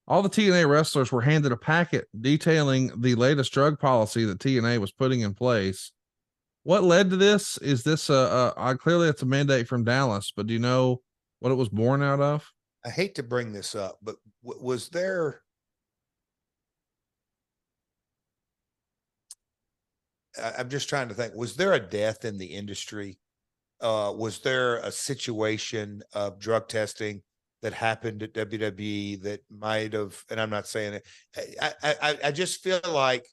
all the TNA wrestlers were handed a packet detailing the latest drug policy that TNA was putting in place. What led to this? Is this clearly it's a mandate from Dallas, but do you know what it was born out of? I hate to bring this up, but was there? I'm just trying to think. Was there a death in the industry? Was there a situation of drug testing that happened at WWE that might have? And I'm not saying it. I just feel like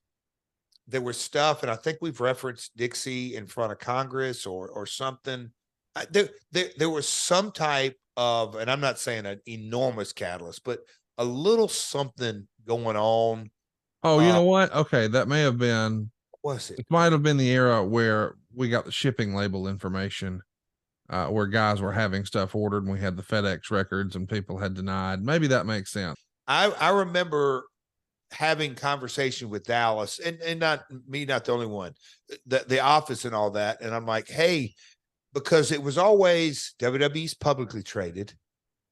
there was stuff, and I think we've referenced Dixie in front of Congress or something. There was some type of, and I'm not saying an enormous catalyst, but a little something going on. Oh, you know what? Okay, that may have been. Was it? It might have been the era where we got the shipping label information, where guys were having stuff ordered, and we had the FedEx records, and people had denied. Maybe that makes sense. I remember having conversation with Dallas, and not me, not the only one, the office and all that. And I'm like, hey, because it was always WWE's publicly traded,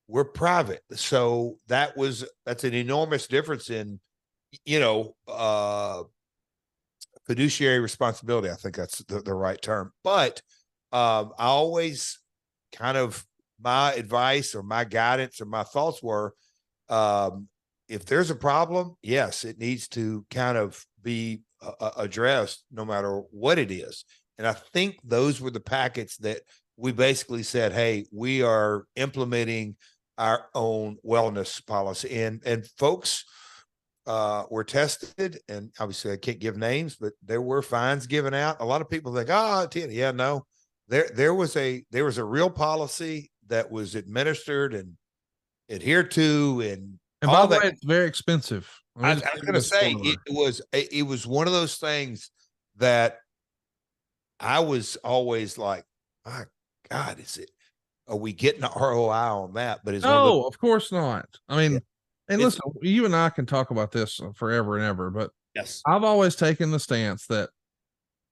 we're private. So that's an enormous difference in, fiduciary responsibility. I think that's the right term. But I always kind of, my advice or my guidance or my thoughts were, if there's a problem, yes, it needs to kind of be addressed no matter what it is. And I think those were the packets that we basically said, hey, we are implementing our own wellness policy. And folks were tested, and obviously I can't give names, but there were fines given out. A lot of people think, yeah, no. There was a real policy that was administered and adhered to, and by the way, it's very expensive. I was going to say it was one of those things that I was always like, my God, are we getting an ROI on that? But it's no, of course not. I mean, and listen, you and I can talk about this forever and ever, but yes, I've always taken the stance that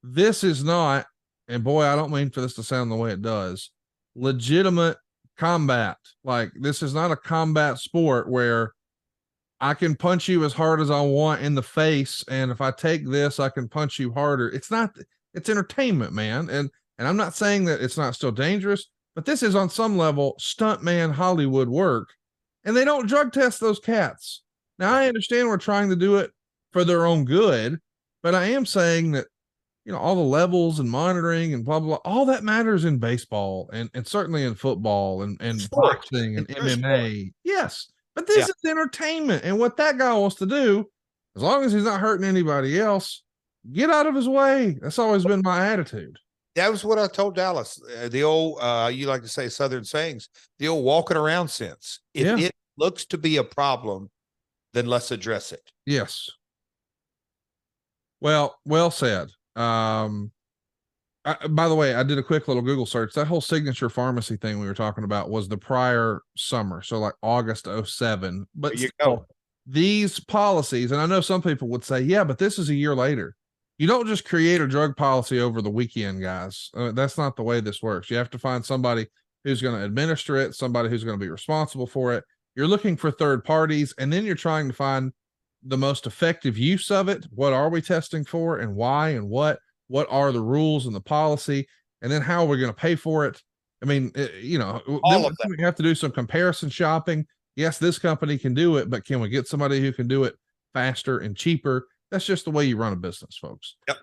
this is not, and boy, I don't mean for this to sound the way it does, legitimate combat. Like, this is not a combat sport where I can punch you as hard as I want in the face, and if I take this, I can punch you harder. It's not. It's entertainment, man. And I'm not saying that it's not still dangerous, but this is on some level stuntman Hollywood work, and they don't drug test those cats. Now, I understand we're trying to do it for their own good, but I am saying that, all the levels and monitoring and blah, blah, blah, all that matters in baseball and certainly in football and boxing and MMA. Yes. But this is entertainment. And what that guy wants to do, as long as he's not hurting anybody else, get out of his way. That's always been my attitude. That was what I told Dallas. The old, you like to say Southern sayings, the old walking around sense. If it looks to be a problem, then let's address it. Yes. Well said. By the way, I did a quick little Google search. That whole Signature Pharmacy thing we were talking about was the prior summer. So like August 07. But still, these policies, and I know some people would say, yeah, but this is a year later. You don't just create a drug policy over the weekend, guys. That's not the way this works. You have to find somebody who's going to administer it, somebody who's going to be responsible for it. You're looking for third parties, and then you're trying to find the most effective use of it. What are we testing for, and why, and what are the rules and the policy, and then how are we going to pay for it? I mean, then we have to do some comparison shopping. Yes, this company can do it, but can we get somebody who can do it faster and cheaper? That's just the way you run a business, folks. Yep.